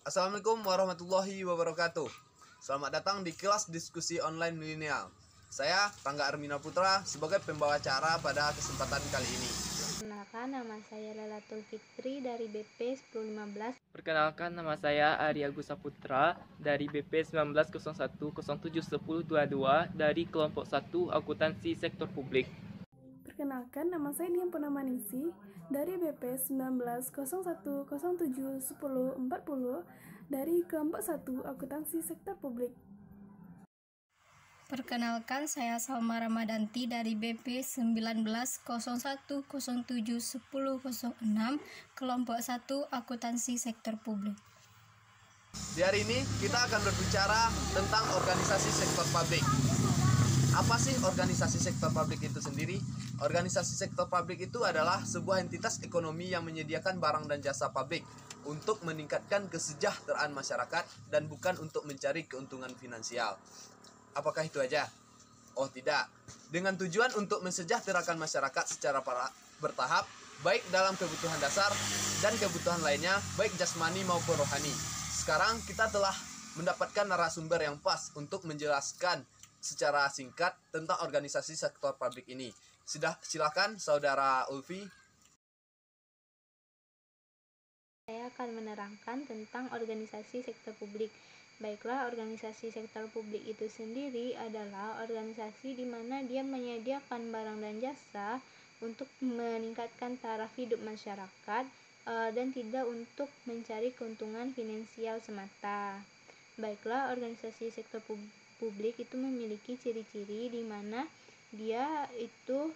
Assalamualaikum warahmatullahi wabarakatuh. Selamat datang di kelas diskusi online milenial. Saya Rangga Armina Putra sebagai pembawa acara pada kesempatan kali ini. Perkenalkan, nama saya Lailatul Fitri dari BP 1015. Perkenalkan, nama saya Arya Agus Saputra dari BP 1901071022 dari kelompok 1 Akuntansi Sektor Publik. Perkenalkan, nama saya Dian Purnamaningsih dari BP 1901071040 dari kelompok 1 Akuntansi Sektor Publik. Perkenalkan, saya Salma Ramadanti dari BP 1901071006 kelompok 1 Akuntansi Sektor Publik. Di hari ini kita akan berbicara tentang organisasi sektor publik. Apa sih organisasi sektor publik itu sendiri? Organisasi sektor publik itu adalah sebuah entitas ekonomi yang menyediakan barang dan jasa publik untuk meningkatkan kesejahteraan masyarakat dan bukan untuk mencari keuntungan finansial. Apakah itu aja? Oh tidak. Dengan tujuan untuk mensejahterakan masyarakat secara bertahap, baik dalam kebutuhan dasar dan kebutuhan lainnya, baik jasmani maupun rohani. Sekarang kita telah mendapatkan narasumber yang pas untuk menjelaskan secara singkat tentang organisasi sektor publik ini. Silakan Saudara Ulfi. Saya akan menerangkan tentang organisasi sektor publik. Baiklah, organisasi sektor publik itu sendiri adalah organisasi di mana dia menyediakan barang dan jasa untuk meningkatkan taraf hidup masyarakat dan tidak untuk mencari keuntungan finansial semata. Baiklah, organisasi sektor publik itu memiliki ciri-ciri di mana dia itu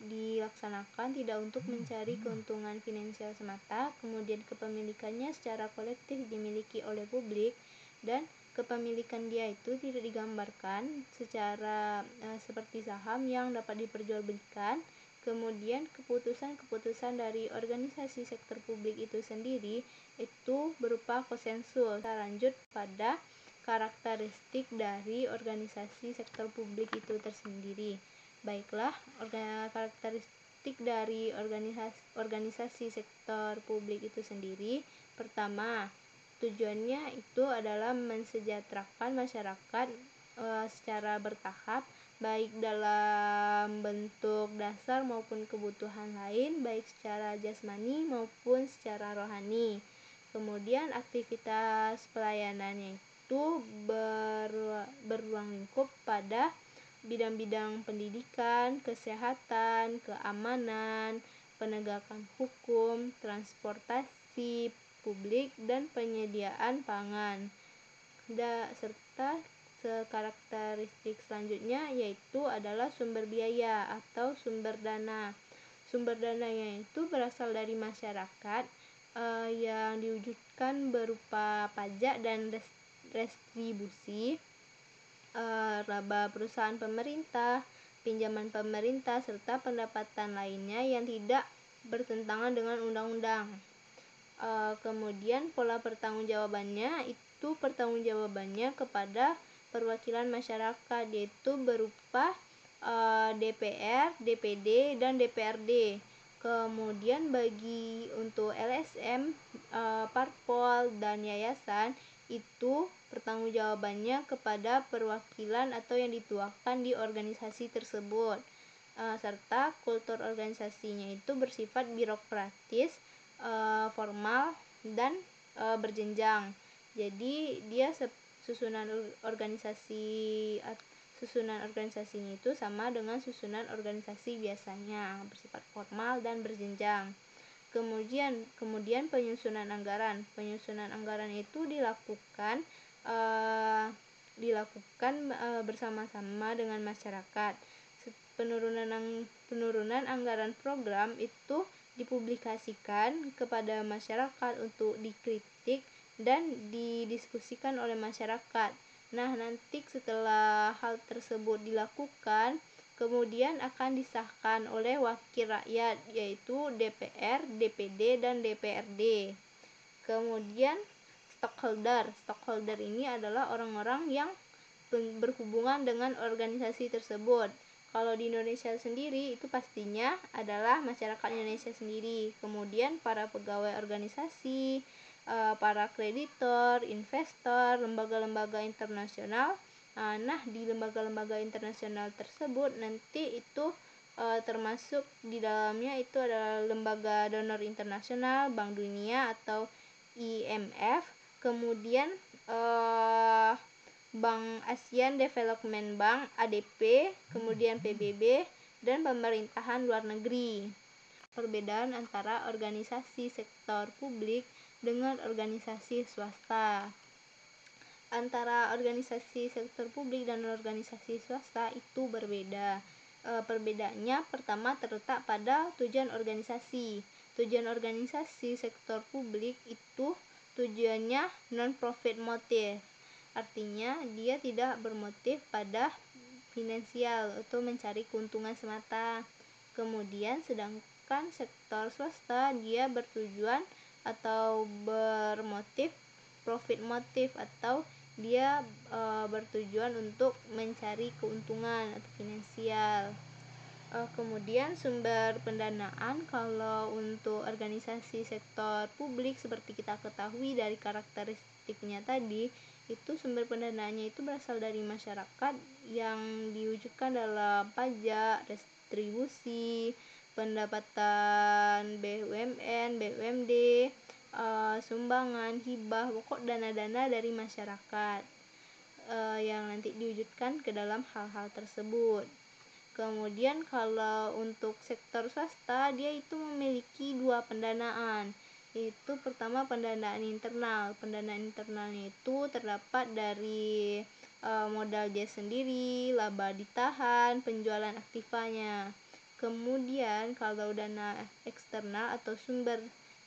dilaksanakan tidak untuk mencari keuntungan finansial semata, kemudian kepemilikannya secara kolektif dimiliki oleh publik, dan kepemilikan dia itu tidak digambarkan secara seperti saham yang dapat diperjualbelikan. Kemudian keputusan-keputusan dari organisasi sektor publik itu sendiri itu berupa konsensus. Kita lanjut pada karakteristik dari organisasi sektor publik itu tersendiri. Baiklah, karakteristik dari organisasi sektor publik itu sendiri. Pertama, tujuannya itu adalah mensejahterakan masyarakat secara bertahap, baik dalam bentuk dasar maupun kebutuhan lain, baik secara jasmani maupun secara rohani. Kemudian aktivitas pelayanannya itu beruang lingkup pada bidang-bidang pendidikan, kesehatan, keamanan, penegakan hukum, transportasi publik, dan penyediaan pangan. Serta karakteristik selanjutnya yaitu adalah sumber biaya atau sumber dana. Sumber dananya itu berasal dari masyarakat yang diwujudkan berupa pajak dan restribusi, laba perusahaan pemerintah, pinjaman pemerintah, serta pendapatan lainnya yang tidak bertentangan dengan undang-undang. Kemudian pola pertanggungjawabannya itu pertanggungjawabannya kepada perwakilan masyarakat, yaitu berupa DPR, DPD, dan DPRD. Kemudian bagi untuk LSM, parpol, dan yayasan itu pertanggungjawabannya kepada perwakilan atau yang dituakan di organisasi tersebut. Serta kultur organisasinya itu bersifat birokratis, formal, dan berjenjang. Jadi dia susunan organisasinya itu sama dengan susunan organisasi biasanya, bersifat formal dan berjenjang. Kemudian penyusunan anggaran itu dilakukan bersama-sama dengan masyarakat. Penurunan anggaran program itu dipublikasikan kepada masyarakat untuk dikritik dan didiskusikan oleh masyarakat. Nah, nanti setelah hal tersebut dilakukan, kemudian akan disahkan oleh wakil rakyat, yaitu DPR, DPD, dan DPRD. Kemudian stakeholder ini adalah orang-orang yang berhubungan dengan organisasi tersebut. Kalau di Indonesia sendiri itu pastinya adalah masyarakat Indonesia sendiri. Kemudian para pegawai organisasi, para kreditor, investor, lembaga-lembaga internasional. Nah, di lembaga-lembaga internasional tersebut nanti itu termasuk di dalamnya itu adalah lembaga donor internasional, Bank Dunia atau IMF, kemudian Bank ASEAN Development Bank ADB, kemudian PBB, dan pemerintahan luar negeri. Perbedaan antara organisasi sektor publik dengan organisasi swasta. Antara organisasi sektor publik dan organisasi swasta itu berbeda. Perbedaannya pertama terletak pada tujuan organisasi. Tujuan organisasi sektor publik itu tujuannya non-profit motive. Artinya dia tidak bermotif pada finansial atau mencari keuntungan semata. Kemudian sedangkan sektor swasta dia bertujuan atau bermotif profit motif atau dia bertujuan untuk mencari keuntungan atau finansial. Kemudian sumber pendanaan, kalau untuk organisasi sektor publik seperti kita ketahui dari karakteristiknya tadi, itu sumber pendanaannya itu berasal dari masyarakat yang diwujudkan dalam pajak, retribusi, pendapatan BUMN, BUMD, sumbangan, hibah, pokok dana-dana dari masyarakat yang nanti diwujudkan ke dalam hal-hal tersebut. Kemudian kalau untuk sektor swasta, dia itu memiliki dua pendanaan. Itu pertama pendanaan internal. Pendanaan internalnya itu terdapat dari modal dia sendiri, laba ditahan, penjualan aktivanya. Kemudian kalau dana eksternal atau sumber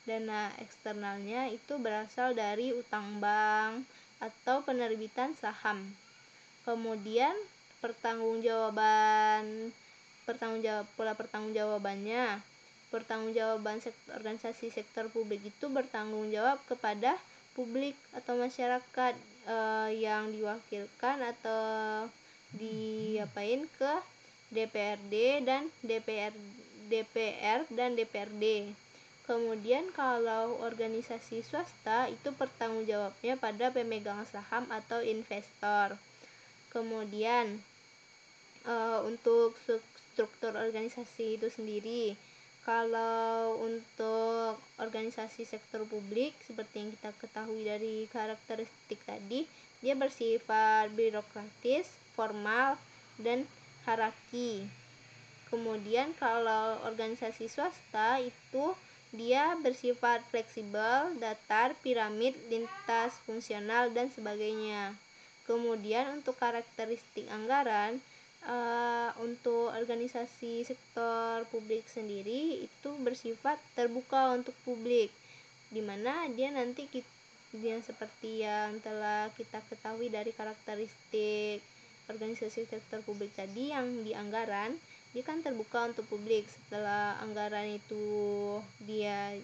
dana eksternalnya itu berasal dari utang bank atau penerbitan saham. Kemudian pertanggungjawabannya. Pertanggungjawaban organisasi sektor publik itu bertanggung jawab kepada publik atau masyarakat yang diwakilkan atau diapain ke DPRD dan DPR dan DPRD. Kemudian kalau organisasi swasta itu pertanggungjawabnya pada pemegang saham atau investor. Kemudian untuk struktur organisasi itu sendiri, kalau untuk organisasi sektor publik seperti yang kita ketahui dari karakteristik tadi, dia bersifat birokratis, formal, dan hierarki. Kemudian kalau organisasi swasta itu dia bersifat fleksibel, datar, piramid, lintas fungsional, dan sebagainya. Kemudian untuk karakteristik anggaran, untuk organisasi sektor publik sendiri itu bersifat terbuka untuk publik, dimana dia nanti dia seperti yang telah kita ketahui dari karakteristik organisasi sektor publik tadi yang di anggaran, dia kan terbuka untuk publik. Setelah anggaran itu dia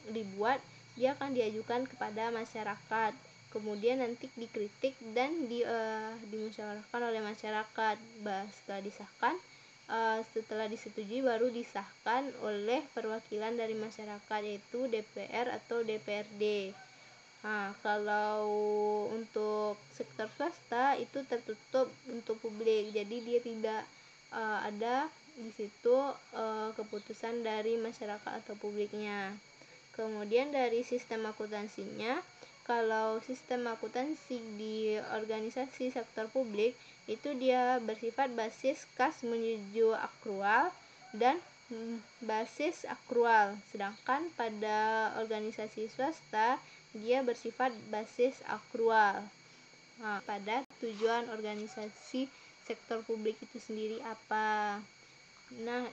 dibuat, dia akan diajukan kepada masyarakat, kemudian nanti dikritik dan dimusyawarahkan oleh masyarakat. Setelah disahkan, setelah disetujui baru disahkan oleh perwakilan dari masyarakat, yaitu DPR atau DPRD. Nah, kalau untuk sektor swasta itu tertutup untuk publik, jadi dia tidak ada di situ keputusan dari masyarakat atau publiknya. Kemudian dari sistem akuntansinya, kalau sistem akuntansi di organisasi sektor publik itu dia bersifat basis kas menuju akrual dan basis akrual, sedangkan pada organisasi swasta dia bersifat basis akrual. Nah, pada tujuan organisasi sektor publik itu sendiri apa? Nah,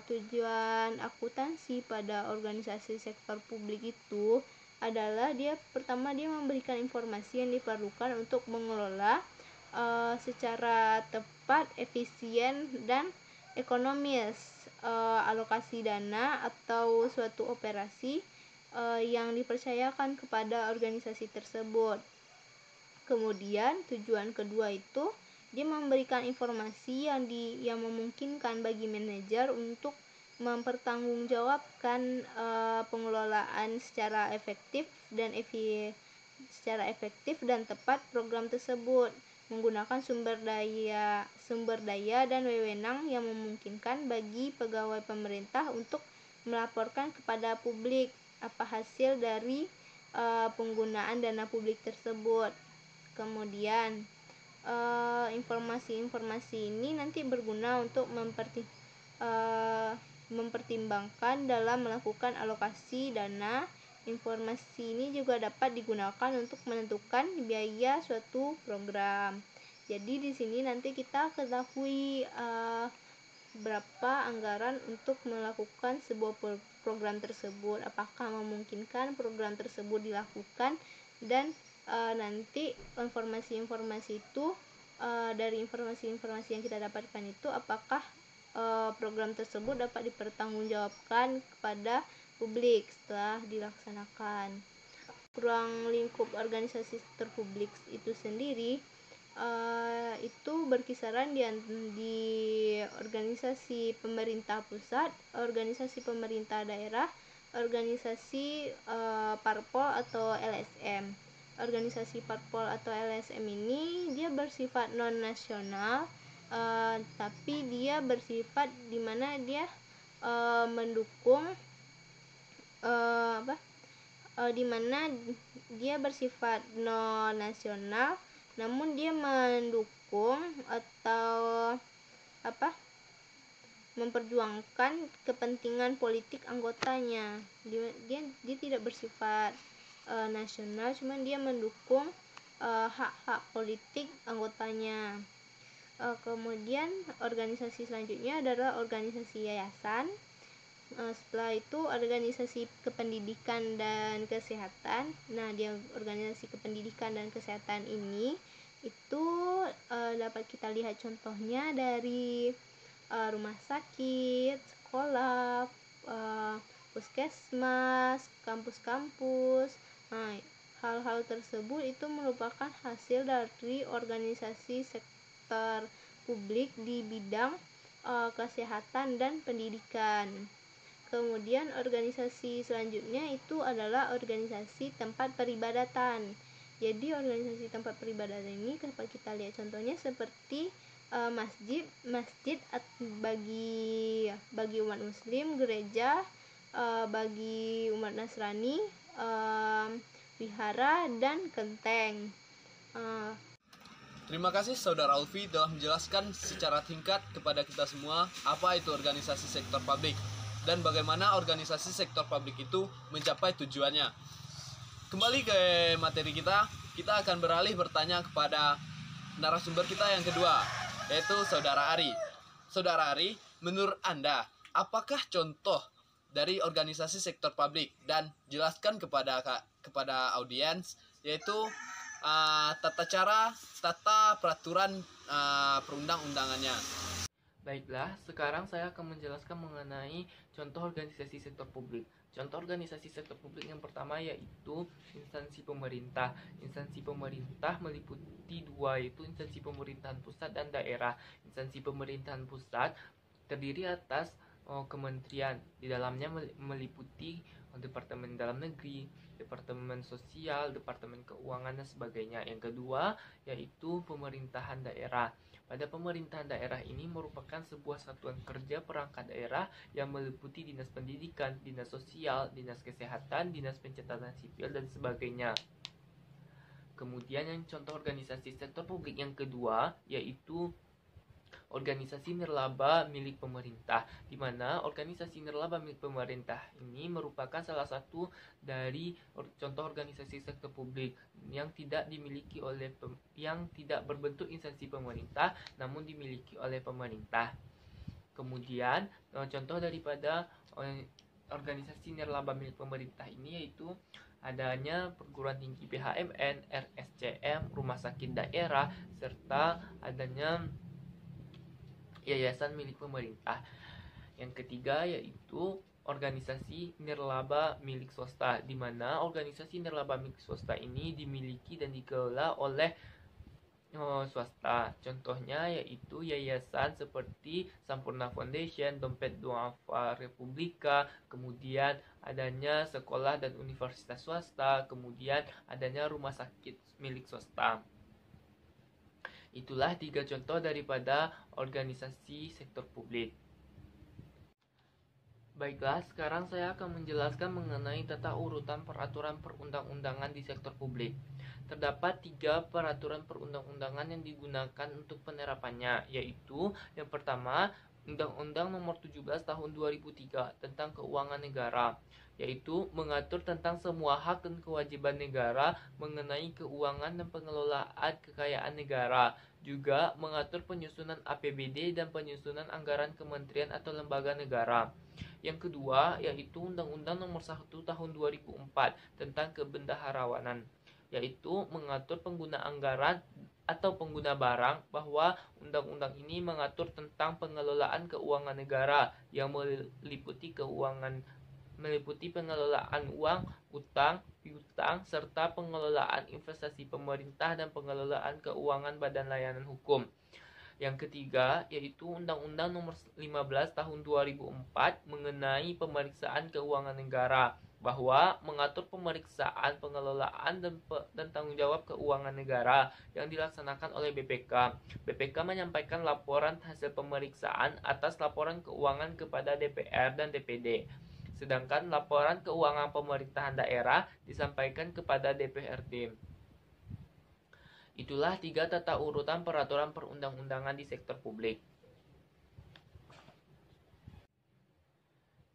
tujuan akuntansi pada organisasi sektor publik itu adalah dia pertama dia memberikan informasi yang diperlukan untuk mengelola secara tepat, efisien, dan ekonomis alokasi dana atau suatu operasi yang dipercayakan kepada organisasi tersebut. Kemudian tujuan kedua itu dia memberikan informasi yang memungkinkan bagi manajer untuk mempertanggungjawabkan pengelolaan secara efektif dan tepat program tersebut, menggunakan sumber daya dan wewenang yang memungkinkan bagi pegawai pemerintah untuk melaporkan kepada publik apa hasil dari penggunaan dana publik tersebut. Kemudian informasi-informasi ini nanti berguna untuk mempertimbangkan dalam melakukan alokasi dana. Informasi ini juga dapat digunakan untuk menentukan biaya suatu program. Jadi di sini nanti kita ketahui berapa anggaran untuk melakukan sebuah program tersebut, apakah memungkinkan program tersebut dilakukan, dan nanti informasi-informasi itu dari informasi-informasi yang kita dapatkan itu apakah program tersebut dapat dipertanggungjawabkan kepada publik setelah dilaksanakan. Ruang lingkup organisasi sektor publik itu sendiri itu berkisaran di organisasi pemerintah pusat, organisasi pemerintah daerah, organisasi parpol atau LSM. Organisasi parpol atau LSM ini dia bersifat non nasional, tapi dia bersifat di mana dia mendukung di mana dia bersifat non nasional, namun dia mendukung atau memperjuangkan kepentingan politik anggotanya. Dia tidak bersifat nasional, cuman dia mendukung hak-hak politik anggotanya. Kemudian organisasi selanjutnya adalah organisasi yayasan. Setelah itu organisasi kependidikan dan kesehatan. Nah, di organisasi kependidikan dan kesehatan ini itu dapat kita lihat contohnya dari rumah sakit, sekolah, puskesmas, kampus-kampus. Nah, hal-hal tersebut itu merupakan hasil dari organisasi sektor publik di bidang kesehatan dan pendidikan. Kemudian organisasi selanjutnya itu adalah organisasi tempat peribadatan. Jadi organisasi tempat peribadatan ini dapat kita lihat contohnya seperti masjid bagi umat muslim, gereja bagi umat Nasrani, wihara dan kelenteng. Terima kasih Saudara Alfi telah menjelaskan secara singkat kepada kita semua apa itu organisasi sektor publik dan bagaimana organisasi sektor publik itu mencapai tujuannya. Kembali ke materi kita akan beralih bertanya kepada narasumber kita yang kedua, yaitu Saudara Ari. Saudara Ari, menurut Anda, apakah contoh dari organisasi sektor publik, dan jelaskan kepada audiens yaitu tata peraturan perundang-undangannya. Baiklah, sekarang saya akan menjelaskan mengenai contoh organisasi sektor publik. Contoh organisasi sektor publik yang pertama yaitu instansi pemerintah. Instansi pemerintah meliputi dua, yaitu instansi pemerintahan pusat dan daerah. Instansi pemerintahan pusat terdiri atas kementerian. Di dalamnya meliputi Departemen Dalam Negeri, Departemen Sosial, Departemen Keuangan, dan sebagainya. Yang kedua yaitu pemerintahan daerah. Pada pemerintahan daerah ini merupakan sebuah satuan kerja perangkat daerah yang meliputi dinas pendidikan, dinas sosial, dinas kesehatan, dinas pencatatan sipil, dan sebagainya. Kemudian yang contoh organisasi sektor publik yang kedua yaitu organisasi nirlaba milik pemerintah, di mana organisasi nirlaba milik pemerintah ini merupakan salah satu dari contoh organisasi sektor publik yang tidak berbentuk instansi pemerintah namun dimiliki oleh pemerintah. Kemudian contoh daripada organisasi nirlaba milik pemerintah ini yaitu adanya perguruan tinggi BHMN, RSCM, rumah sakit daerah, serta adanya yayasan milik pemerintah. Yang ketiga yaitu organisasi nirlaba milik swasta, di mana organisasi nirlaba milik swasta ini dimiliki dan dikelola oleh swasta. Contohnya yaitu yayasan seperti Sampurna Foundation, Dompet Duafa Republika, kemudian adanya sekolah dan universitas swasta, kemudian adanya rumah sakit milik swasta. Itulah 3 contoh daripada organisasi sektor publik. Baiklah, sekarang saya akan menjelaskan mengenai tata urutan peraturan perundang-undangan di sektor publik. Terdapat 3 peraturan perundang-undangan yang digunakan untuk penerapannya, yaitu yang pertama, Undang-Undang Nomor 17 Tahun 2003 tentang Keuangan Negara, yaitu mengatur tentang semua hak dan kewajiban negara mengenai keuangan dan pengelolaan kekayaan negara, juga mengatur penyusunan APBD dan penyusunan anggaran kementerian atau lembaga negara. Yang kedua, yaitu Undang-Undang Nomor 1 Tahun 2004 tentang Kebendaharawanan, yaitu mengatur pengguna anggaran atau pengguna barang, bahwa undang-undang ini mengatur tentang pengelolaan keuangan negara yang meliputi pengelolaan uang, utang, piutang, serta pengelolaan investasi pemerintah dan pengelolaan keuangan badan layanan hukum. Yang ketiga, yaitu Undang-Undang Nomor 15 Tahun 2004 mengenai pemeriksaan keuangan negara, bahwa mengatur pemeriksaan, pengelolaan, dan tanggung jawab keuangan negara yang dilaksanakan oleh BPK. BPK menyampaikan laporan hasil pemeriksaan atas laporan keuangan kepada DPR dan DPD. Sedangkan laporan keuangan pemerintahan daerah disampaikan kepada DPRD. Itulah 3 tata urutan peraturan perundang-undangan di sektor publik.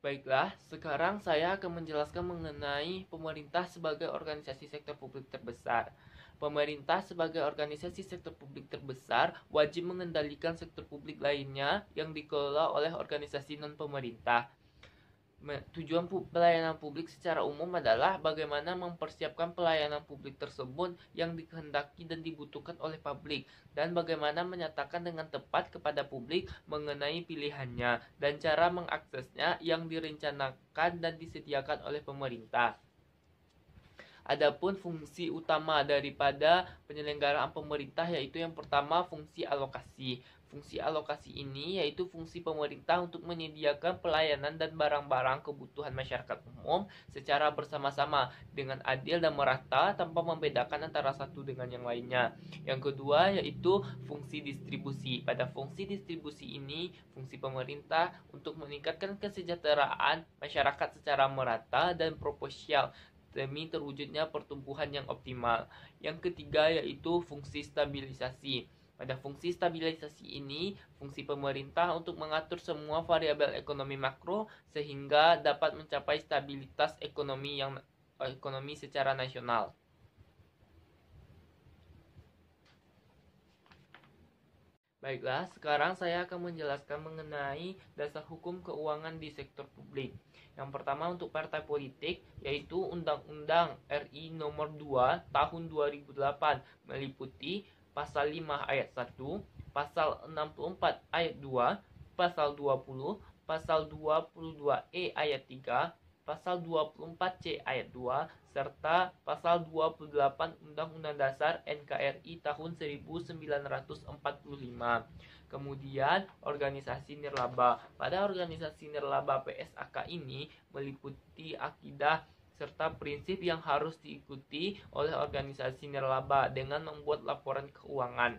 Baiklah, sekarang saya akan menjelaskan mengenai pemerintah sebagai organisasi sektor publik terbesar. Pemerintah sebagai organisasi sektor publik terbesar wajib mengendalikan sektor publik lainnya yang dikelola oleh organisasi non-pemerintah. Tujuan pelayanan publik secara umum adalah bagaimana mempersiapkan pelayanan publik tersebut yang dikehendaki dan dibutuhkan oleh publik, dan bagaimana menyatakan dengan tepat kepada publik mengenai pilihannya dan cara mengaksesnya yang direncanakan dan disediakan oleh pemerintah. Adapun fungsi utama daripada penyelenggaraan pemerintah yaitu yang pertama, fungsi alokasi. Fungsi alokasi ini yaitu fungsi pemerintah untuk menyediakan pelayanan dan barang-barang kebutuhan masyarakat umum secara bersama-sama dengan adil dan merata tanpa membedakan antara satu dengan yang lainnya. Yang kedua yaitu fungsi distribusi. Pada fungsi distribusi ini, fungsi pemerintah untuk meningkatkan kesejahteraan masyarakat secara merata dan proporsional demi terwujudnya pertumbuhan yang optimal. Yang ketiga yaitu fungsi stabilisasi. Pada fungsi stabilisasi ini, fungsi pemerintah untuk mengatur semua variabel ekonomi makro sehingga dapat mencapai stabilitas ekonomi secara nasional. Baiklah, sekarang saya akan menjelaskan mengenai dasar hukum keuangan di sektor publik. Yang pertama untuk partai politik, yaitu Undang-Undang RI Nomor 2 Tahun 2008 meliputi Pasal 5 ayat 1, Pasal 64 ayat 2, Pasal 20, Pasal 22E ayat 3, Pasal 24C ayat 2, serta Pasal 28 Undang-Undang Dasar NKRI tahun 1945. Kemudian organisasi nirlaba. Pada organisasi nirlaba PSAK ini meliputi akidah serta prinsip yang harus diikuti oleh organisasi nirlaba dengan membuat laporan keuangan.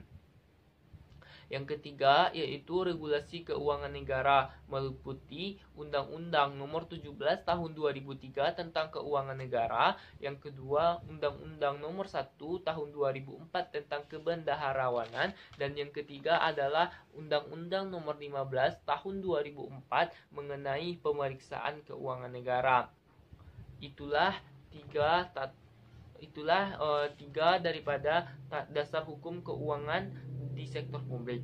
Yang ketiga yaitu regulasi keuangan negara, meliputi Undang-Undang Nomor 17 Tahun 2003 tentang Keuangan Negara. Yang kedua Undang-Undang Nomor 1 Tahun 2004 tentang Kebendaharawanan, dan yang ketiga adalah Undang-Undang Nomor 15 Tahun 2004 mengenai pemeriksaan keuangan negara. Itulah tiga daripada dasar hukum keuangan di sektor publik.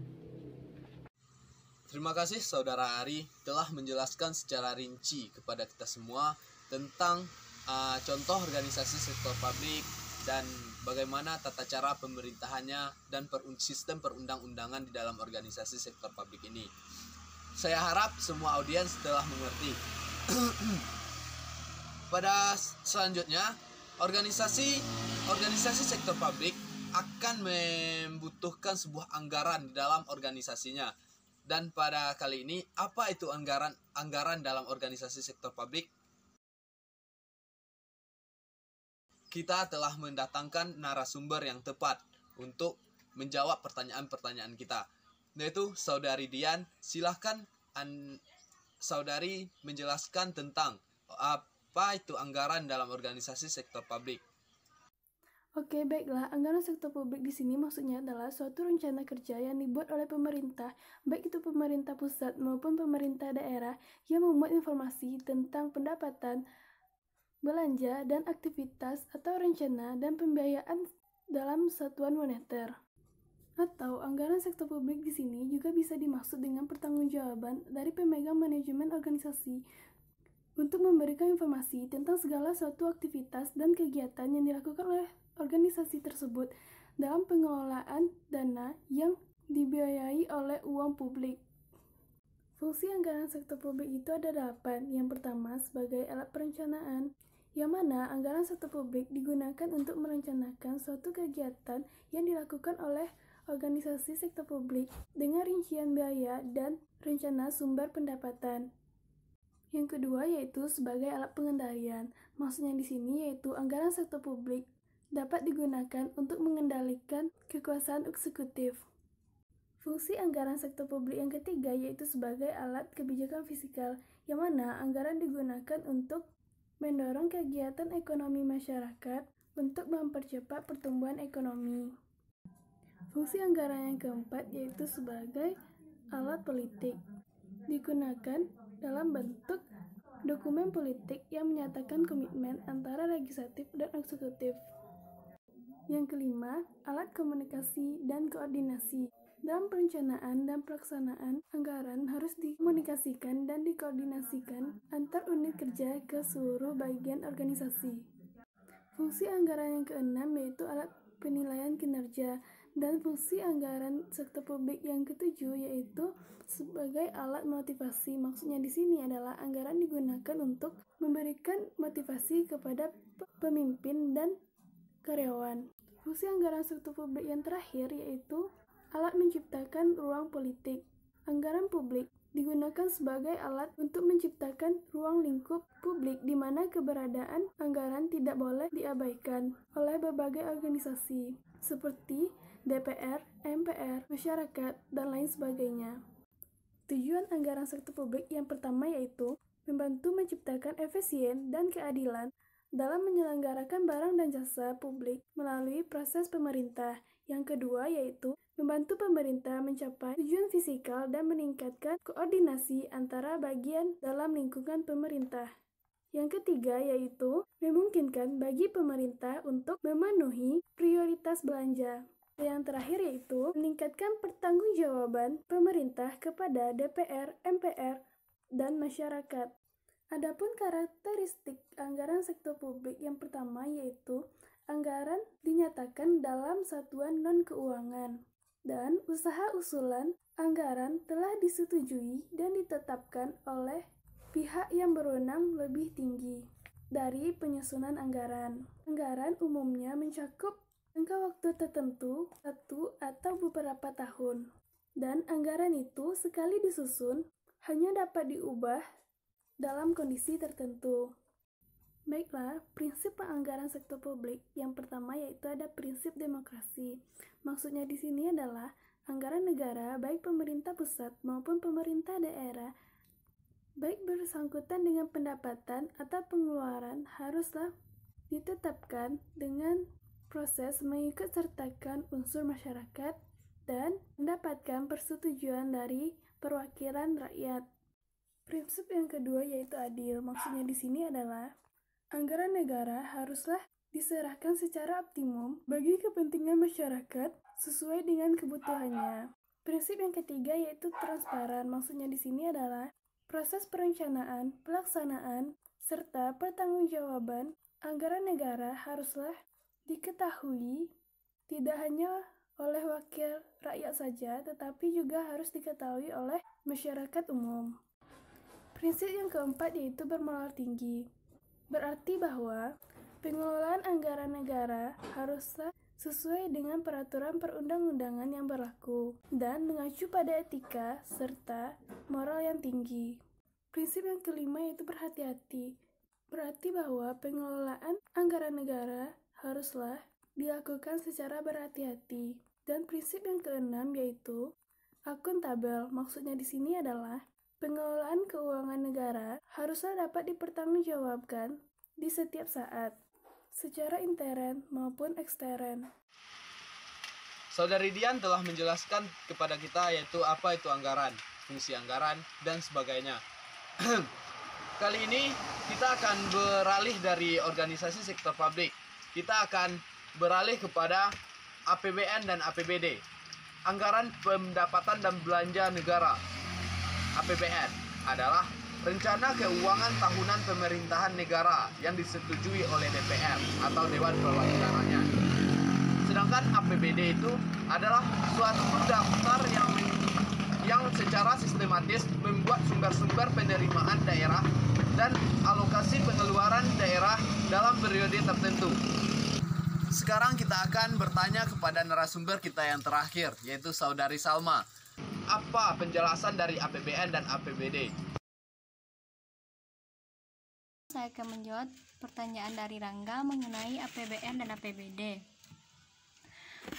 Terima kasih Saudara Ari telah menjelaskan secara rinci kepada kita semua tentang contoh organisasi sektor publik dan bagaimana tata cara pemerintahannya dan sistem perundang-undangan di dalam organisasi sektor publik ini. Saya harap semua audiens telah mengerti. Pada selanjutnya, organisasi sektor publik akan membutuhkan sebuah anggaran di dalam organisasinya. Dan pada kali ini, apa itu anggaran dalam organisasi sektor publik? Kita telah mendatangkan narasumber yang tepat untuk menjawab pertanyaan-pertanyaan kita, yaitu Saudari Dian. Silahkan Saudari menjelaskan tentang apa itu anggaran dalam organisasi sektor publik. Oke, baiklah. Anggaran sektor publik di sini maksudnya adalah suatu rencana kerja yang dibuat oleh pemerintah, baik itu pemerintah pusat maupun pemerintah daerah, yang memuat informasi tentang pendapatan, belanja, dan aktivitas atau rencana dan pembiayaan dalam satuan moneter. Atau anggaran sektor publik di sini juga bisa dimaksud dengan pertanggungjawaban dari pemegang manajemen organisasi untuk memberikan informasi tentang segala suatu aktivitas dan kegiatan yang dilakukan oleh organisasi tersebut dalam pengelolaan dana yang dibiayai oleh uang publik. Fungsi anggaran sektor publik itu ada 8. Yang pertama, sebagai alat perencanaan, yang mana anggaran sektor publik digunakan untuk merencanakan suatu kegiatan yang dilakukan oleh organisasi sektor publik dengan rincian biaya dan rencana sumber pendapatan. Yang kedua yaitu sebagai alat pengendalian. Maksudnya di sini yaitu anggaran sektor publik dapat digunakan untuk mengendalikan kekuasaan eksekutif. Fungsi anggaran sektor publik yang ketiga yaitu sebagai alat kebijakan fiskal, yang mana anggaran digunakan untuk mendorong kegiatan ekonomi masyarakat untuk mempercepat pertumbuhan ekonomi. Fungsi anggaran yang keempat yaitu sebagai alat politik, digunakan dalam bentuk dokumen politik yang menyatakan komitmen antara legislatif dan eksekutif. Yang kelima, alat komunikasi dan koordinasi. Dalam perencanaan dan pelaksanaan, anggaran harus dikomunikasikan dan dikoordinasikan antar unit kerja ke seluruh bagian organisasi. Fungsi anggaran yang keenam yaitu alat penilaian kinerja, dan fungsi anggaran sektor publik yang ketujuh yaitu sebagai alat motivasi. Maksudnya di sini adalah anggaran digunakan untuk memberikan motivasi kepada pemimpin dan karyawan. Fungsi anggaran sektor publik yang terakhir yaitu alat menciptakan ruang politik. Anggaran publik digunakan sebagai alat untuk menciptakan ruang lingkup publik di mana keberadaan anggaran tidak boleh diabaikan oleh berbagai organisasi seperti DPR, MPR, masyarakat, dan lain sebagainya. Tujuan anggaran sektor publik yang pertama yaitu membantu menciptakan efisien dan keadilan dalam menyelenggarakan barang dan jasa publik melalui proses pemerintah. Yang kedua yaitu membantu pemerintah mencapai tujuan fiskal dan meningkatkan koordinasi antara bagian dalam lingkungan pemerintah. Yang ketiga yaitu memungkinkan bagi pemerintah untuk memenuhi prioritas belanja. Yang terakhir yaitu meningkatkan pertanggungjawaban pemerintah kepada DPR, MPR, dan masyarakat. Adapun karakteristik anggaran sektor publik yang pertama yaitu anggaran dinyatakan dalam satuan non-keuangan dan usaha usulan anggaran telah disetujui dan ditetapkan oleh pihak yang berwenang lebih tinggi dari penyusunan anggaran. Anggaran umumnya mencakup jangka waktu tertentu, 1 atau beberapa tahun, dan anggaran itu sekali disusun hanya dapat diubah dalam kondisi tertentu. Baiklah, prinsip penganggaran sektor publik yang pertama yaitu ada prinsip demokrasi. Maksudnya di sini adalah anggaran negara baik pemerintah pusat maupun pemerintah daerah baik bersangkutan dengan pendapatan atau pengeluaran haruslah ditetapkan dengan proses mengikutsertakan unsur masyarakat dan mendapatkan persetujuan dari perwakilan rakyat. Prinsip yang kedua yaitu adil. Maksudnya di sini adalah anggaran negara haruslah diserahkan secara optimum bagi kepentingan masyarakat sesuai dengan kebutuhannya. Prinsip yang ketiga yaitu transparan. Maksudnya di sini adalah proses perencanaan, pelaksanaan, serta pertanggungjawaban anggaran negara haruslah diketahui tidak hanya oleh wakil rakyat saja, tetapi juga harus diketahui oleh masyarakat umum. Prinsip yang keempat yaitu bermoral tinggi. Berarti bahwa pengelolaan anggaran negara haruslah sesuai dengan peraturan perundang-undangan yang berlaku dan mengacu pada etika serta moral yang tinggi. Prinsip yang kelima yaitu berhati-hati. Berarti bahwa pengelolaan anggaran negara haruslah dilakukan secara berhati-hati. Dan prinsip yang keenam yaitu akuntabel. Maksudnya di sini adalah pengelolaan keuangan negara haruslah dapat dipertanggungjawabkan di setiap saat, secara intern maupun ekstern. Saudari Dian telah menjelaskan kepada kita yaitu apa itu anggaran, fungsi anggaran, dan sebagainya. Kali ini kita akan beralih dari organisasi sektor publik. Kita akan beralih kepada APBN dan APBD. Anggaran pendapatan dan belanja negara. APBN adalah rencana keuangan tahunan pemerintahan negara yang disetujui oleh DPR atau Dewan Perwakilan Rakyat. Sedangkan APBD itu adalah suatu daftar yang secara sistematis membuat sumber-sumber penerimaan daerah dan alokasi pengeluaran daerah dalam periode tertentu. Sekarang kita akan bertanya kepada narasumber kita yang terakhir, yaitu Saudari Salma. Apa penjelasan dari APBN dan APBD? Saya akan menjawab pertanyaan dari Rangga mengenai APBN dan APBD.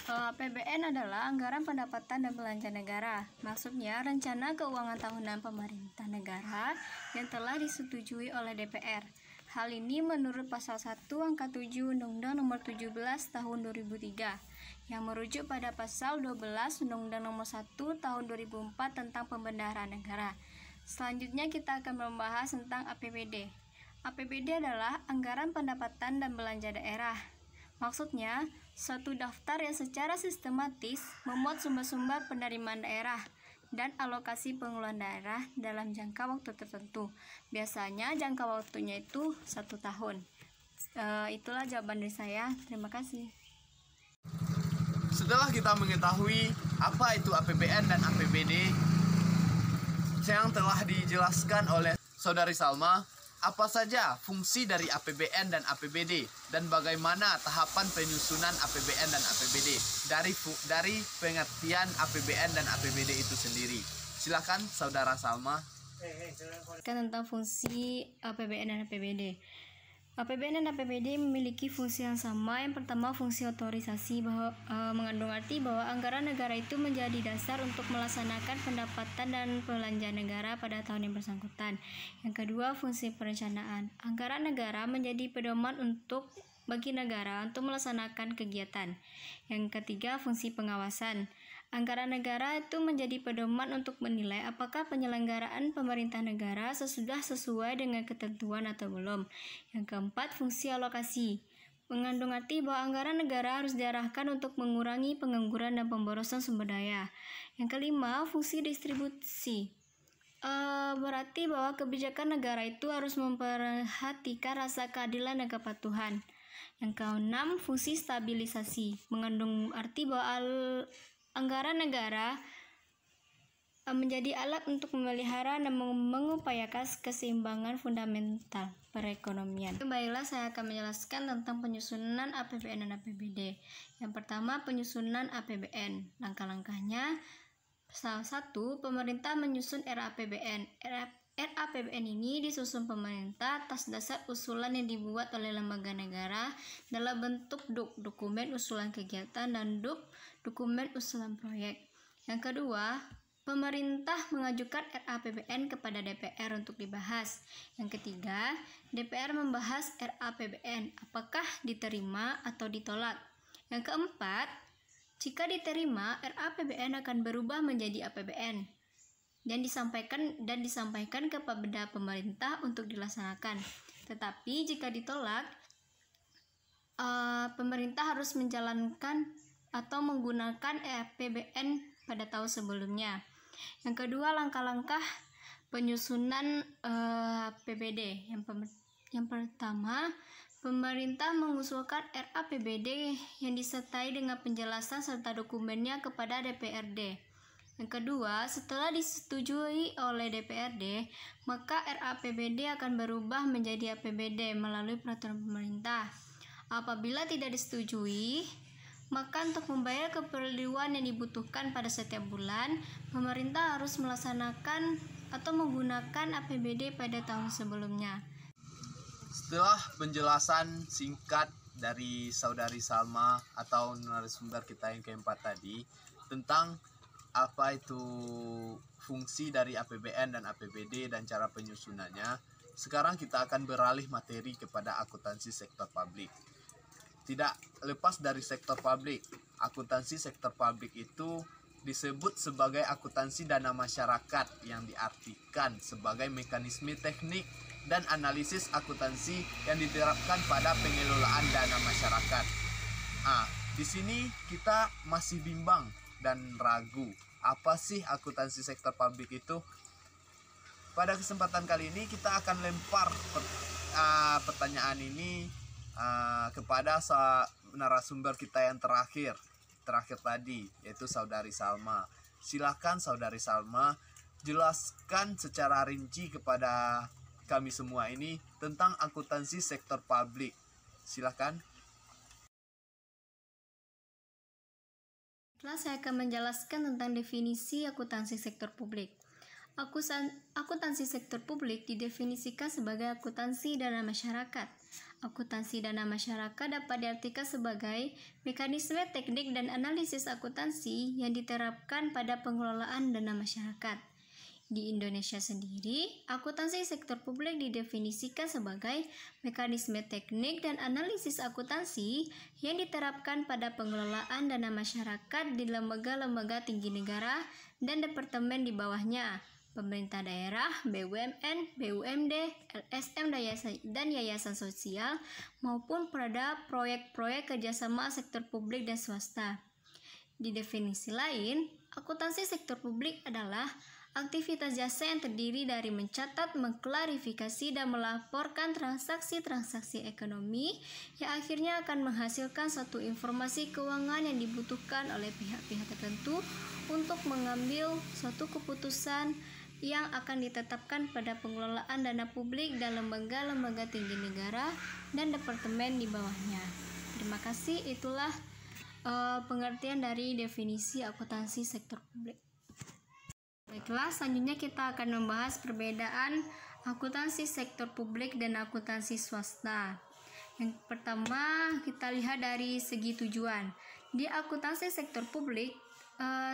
APBN adalah anggaran pendapatan dan belanja negara. Maksudnya rencana keuangan tahunan pemerintah negara yang telah disetujui oleh DPR. Hal ini menurut pasal 1 angka 7 Undang-Undang Nomor 17 Tahun 2003 yang merujuk pada pasal 12 Undang-Undang Nomor 1 Tahun 2004 tentang pembendaharaan negara. Selanjutnya kita akan membahas tentang APBD. APBD adalah anggaran pendapatan dan belanja daerah. Maksudnya, suatu daftar yang secara sistematis memuat sumber-sumber penerimaan daerah dan alokasi pengeluaran daerah dalam jangka waktu tertentu. Biasanya jangka waktunya itu 1 tahun. Itulah jawaban dari saya. Terima kasih. Setelah kita mengetahui apa itu APBN dan APBD yang telah dijelaskan oleh Saudari Salma, apa saja fungsi dari APBN dan APBD dan bagaimana tahapan penyusunan APBN dan APBD dari pengertian APBN dan APBD itu sendiri. Silakan Saudara Salma. Tentang fungsi APBN dan APBD. APBN dan APBD memiliki fungsi yang sama. Yang pertama, fungsi otorisasi mengandung arti bahwa anggaran negara itu menjadi dasar untuk melaksanakan pendapatan dan belanja negara pada tahun yang bersangkutan. Yang kedua, fungsi perencanaan. Anggaran negara menjadi pedoman bagi negara untuk melaksanakan kegiatan. Yang ketiga, fungsi pengawasan. Anggaran negara itu menjadi pedoman untuk menilai apakah penyelenggaraan pemerintah negara sesuai dengan ketentuan atau belum. Yang keempat, fungsi alokasi. Mengandung arti bahwa anggaran negara harus diarahkan untuk mengurangi pengangguran dan pemborosan sumber daya. Yang kelima, fungsi distribusi. Berarti bahwa kebijakan negara itu harus memperhatikan rasa keadilan dan kepatuhan. Yang keenam, fungsi stabilisasi. Mengandung arti bahwa anggaran negara menjadi alat untuk memelihara dan mengupayakan keseimbangan fundamental perekonomian. Baiklah, saya akan menjelaskan tentang penyusunan APBN dan APBD. Yang pertama, penyusunan APBN. Langkah-langkahnya, salah satu, pemerintah menyusun RAPBN. RAPBN ini disusun pemerintah atas dasar usulan yang dibuat oleh lembaga negara dalam bentuk dokumen usulan kegiatan dan dokumen usulan proyek. Yang kedua, pemerintah mengajukan RAPBN kepada DPR untuk dibahas. Yang ketiga, DPR membahas RAPBN apakah diterima atau ditolak. Yang keempat, jika diterima, RAPBN akan berubah menjadi APBN dan disampaikan kepada pemerintah untuk dilaksanakan. Tetapi jika ditolak, pemerintah harus menjalankan atau menggunakan APBN pada tahun sebelumnya. Yang kedua, langkah-langkah penyusunan APBD. Yang pertama, pemerintah mengusulkan RAPBD yang disertai dengan penjelasan serta dokumennya kepada DPRD. Yang kedua, setelah disetujui oleh DPRD, maka RAPBD akan berubah menjadi APBD melalui peraturan pemerintah. Apabila tidak disetujui, Maka untuk membayar keperluan yang dibutuhkan pada setiap bulan, pemerintah harus melaksanakan atau menggunakan APBD pada tahun sebelumnya. Setelah penjelasan singkat dari Saudari Salma atau narasumber kita yang keempat tadi tentang apa itu fungsi dari APBN dan APBD dan cara penyusunannya, sekarang kita akan beralih materi kepada akuntansi sektor publik. Tidak lepas dari sektor publik, akuntansi sektor publik itu disebut sebagai akuntansi dana masyarakat yang diartikan sebagai mekanisme teknik dan analisis akuntansi yang diterapkan pada pengelolaan dana masyarakat. Di sini kita masih bimbang dan ragu, apa sih akuntansi sektor publik itu? Pada kesempatan kali ini kita akan lempar pertanyaan ini kepada narasumber kita yang terakhir tadi, yaitu Saudari Salma. Silakan Saudari Salma jelaskan secara rinci kepada kami semua ini tentang akuntansi sektor publik. Silakan. Setelah saya akan menjelaskan tentang definisi akuntansi sektor publik. Akuntansi sektor publik didefinisikan sebagai akuntansi dana masyarakat. Akuntansi dana masyarakat dapat diartikan sebagai mekanisme teknik dan analisis akuntansi yang diterapkan pada pengelolaan dana masyarakat. Di Indonesia sendiri, akuntansi sektor publik didefinisikan sebagai mekanisme teknik dan analisis akuntansi yang diterapkan pada pengelolaan dana masyarakat di lembaga-lembaga tinggi negara dan departemen di bawahnya, pemerintah daerah, BUMN, BUMD, LSM dan yayasan sosial, maupun pada proyek-proyek kerjasama sektor publik dan swasta. Di definisi lain, akuntansi sektor publik adalah aktivitas jasa yang terdiri dari mencatat, mengklarifikasi, dan melaporkan transaksi-transaksi ekonomi yang akhirnya akan menghasilkan suatu informasi keuangan yang dibutuhkan oleh pihak-pihak tertentu untuk mengambil suatu keputusan yang akan ditetapkan pada pengelolaan dana publik dan lembaga-lembaga tinggi negara dan departemen di bawahnya. Terima kasih, itulah pengertian dari definisi akuntansi sektor publik. Baiklah, selanjutnya kita akan membahas perbedaan akuntansi sektor publik dan akuntansi swasta. Yang pertama, kita lihat dari segi tujuan. Di akuntansi sektor publik,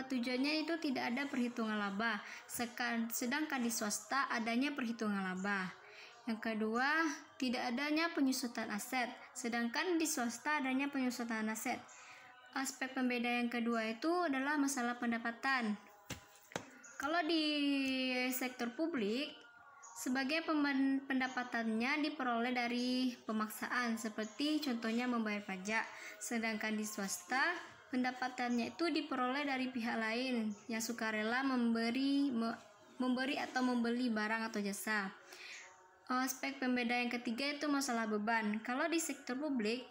tujuannya itu tidak ada perhitungan laba, sedangkan di swasta adanya perhitungan laba. Yang kedua, tidak adanya penyusutan aset, sedangkan di swasta adanya penyusutan aset. Aspek pembeda yang kedua itu adalah masalah pendapatan. Kalau di sektor publik, sebagai pendapatannya diperoleh dari pemaksaan, seperti contohnya membayar pajak, sedangkan di swasta pendapatannya itu diperoleh dari pihak lain yang sukarela memberi atau membeli barang atau jasa. Aspek pembeda yang ketiga itu masalah beban. Kalau di sektor publik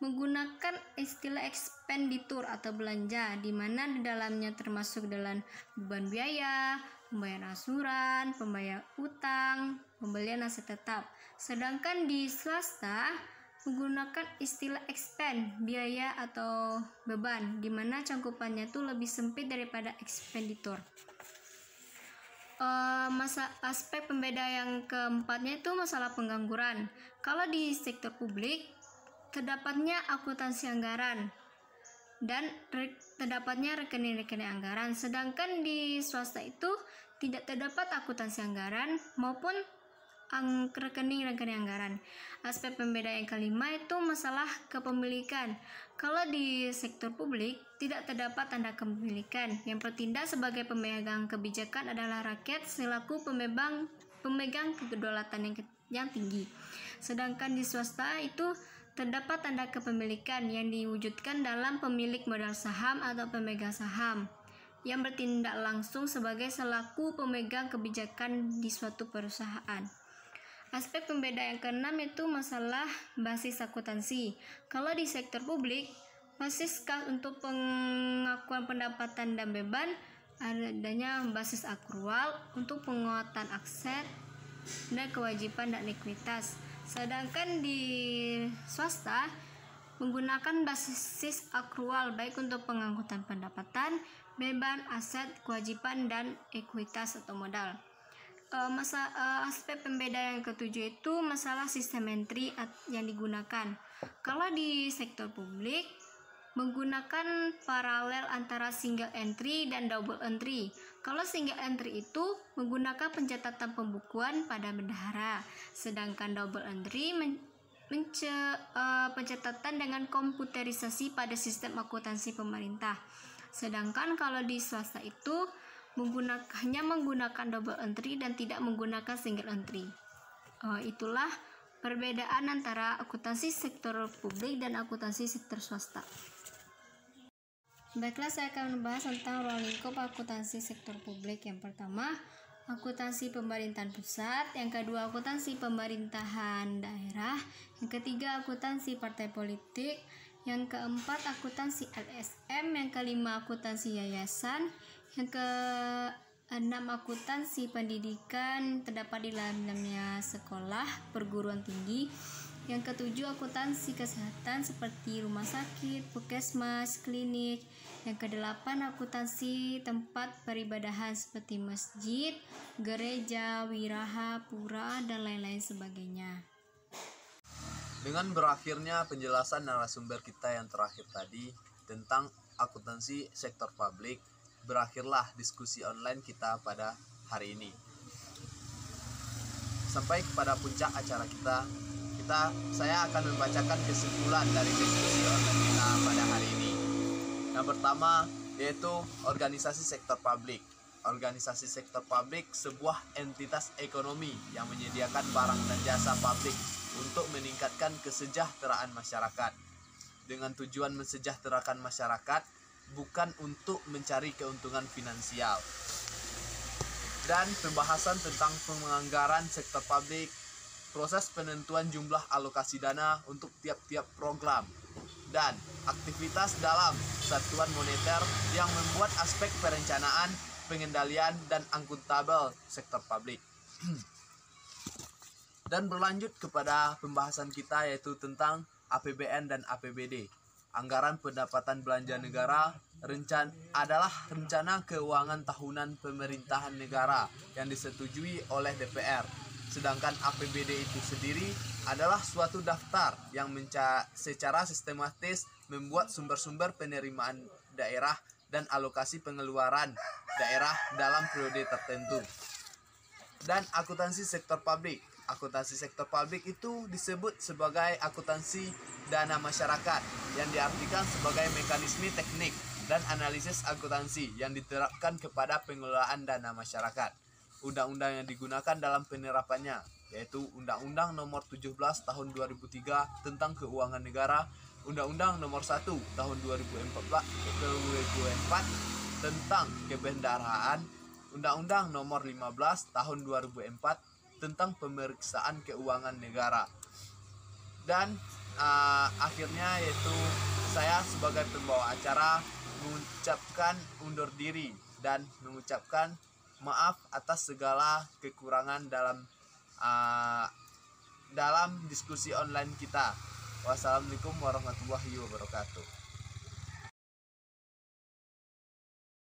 menggunakan istilah ekspenditur atau belanja, di mana di dalamnya termasuk dalam beban biaya, pembayaran asuran, pembayar utang, pembelian aset tetap. Sedangkan di swasta menggunakan istilah expense, biaya atau beban, di mana cangkupannya itu lebih sempit daripada ekspenditur. Aspek pembeda yang keempatnya itu masalah pengangguran. Kalau di sektor publik terdapatnya akuntansi anggaran dan terdapatnya rekening-rekening anggaran, sedangkan di swasta itu tidak terdapat akuntansi anggaran maupun rekening-rekening anggaran. Aspek pembeda yang kelima itu masalah kepemilikan. Kalau di sektor publik tidak terdapat tanda kepemilikan. Yang bertindak sebagai pemegang kebijakan adalah rakyat selaku pemegang kedaulatan yang tinggi. Sedangkan di swasta itu terdapat tanda kepemilikan yang diwujudkan dalam pemilik modal saham atau pemegang saham yang bertindak langsung sebagai selaku pemegang kebijakan di suatu perusahaan. Aspek pembeda yang keenam itu masalah basis akuntansi. Kalau di sektor publik, basis untuk pengakuan pendapatan dan beban adanya basis akrual untuk penguatan aset dan kewajiban dan likuiditas. Sedangkan di swasta, menggunakan basis akrual baik untuk pengangkutan pendapatan, beban, aset, kewajiban, dan ekuitas atau modal. Aspek pembeda yang ketujuh itu masalah sistem entry yang digunakan. Kalau di sektor publik menggunakan paralel antara single entry dan double entry. Kalau single entry itu menggunakan pencatatan pembukuan pada bendahara, sedangkan double entry pencatatan dengan komputerisasi pada sistem akuntansi pemerintah. Sedangkan kalau di swasta itu hanya menggunakan double entry dan tidak menggunakan single entry. Itulah perbedaan antara akuntansi sektor publik dan akuntansi sektor swasta. Baiklah, saya akan membahas tentang ruang lingkup akuntansi sektor publik. Yang pertama, akuntansi pemerintahan pusat, yang kedua akuntansi pemerintahan daerah, yang ketiga akuntansi partai politik, yang keempat akuntansi LSM, yang kelima akuntansi yayasan, yang keenam akuntansi pendidikan terdapat di dalamnya sekolah perguruan tinggi, yang ketujuh akuntansi kesehatan seperti rumah sakit, puskesmas, klinik, yang kedelapan akuntansi tempat peribadahan seperti masjid, gereja, wiraha, pura, dan lain-lain sebagainya. Dengan berakhirnya penjelasan narasumber kita yang terakhir tadi tentang akuntansi sektor publik, berakhirlah diskusi online kita pada hari ini. Sampai kepada puncak acara kita, saya akan membacakan kesimpulan dari diskusi online kita pada hari ini. Yang pertama yaitu organisasi sektor publik. Organisasi sektor publik sebuah entitas ekonomi yang menyediakan barang dan jasa publik untuk meningkatkan kesejahteraan masyarakat. Dengan tujuan mensejahterakan masyarakat, bukan untuk mencari keuntungan finansial. Dan pembahasan tentang penganggaran sektor publik, proses penentuan jumlah alokasi dana untuk tiap-tiap program, dan aktivitas dalam satuan moneter yang membuat aspek perencanaan, pengendalian, dan akuntabel sektor publik. Dan berlanjut kepada pembahasan kita yaitu tentang APBN dan APBD. Anggaran pendapatan belanja negara adalah rencana keuangan tahunan pemerintahan negara yang disetujui oleh DPR. Sedangkan APBD itu sendiri adalah suatu daftar yang secara sistematis membuat sumber-sumber penerimaan daerah dan alokasi pengeluaran daerah dalam periode tertentu. Dan akuntansi sektor publik. Akuntansi sektor publik itu disebut sebagai akuntansi dana masyarakat yang diartikan sebagai mekanisme teknik dan analisis akuntansi yang diterapkan kepada pengelolaan dana masyarakat. Undang-undang yang digunakan dalam penerapannya yaitu Undang-Undang Nomor 17 Tahun 2003 tentang Keuangan Negara, Undang-Undang Nomor 1 Tahun 2004 tentang Kebendaraan, Undang-Undang Nomor 15 Tahun 2004 tentang Pemeriksaan Keuangan Negara. Dan akhirnya yaitu saya sebagai pembawa acara mengucapkan undur diri dan mengucapkan maaf atas segala kekurangan dalam diskusi online kita. Wassalamualaikum warahmatullahi wabarakatuh.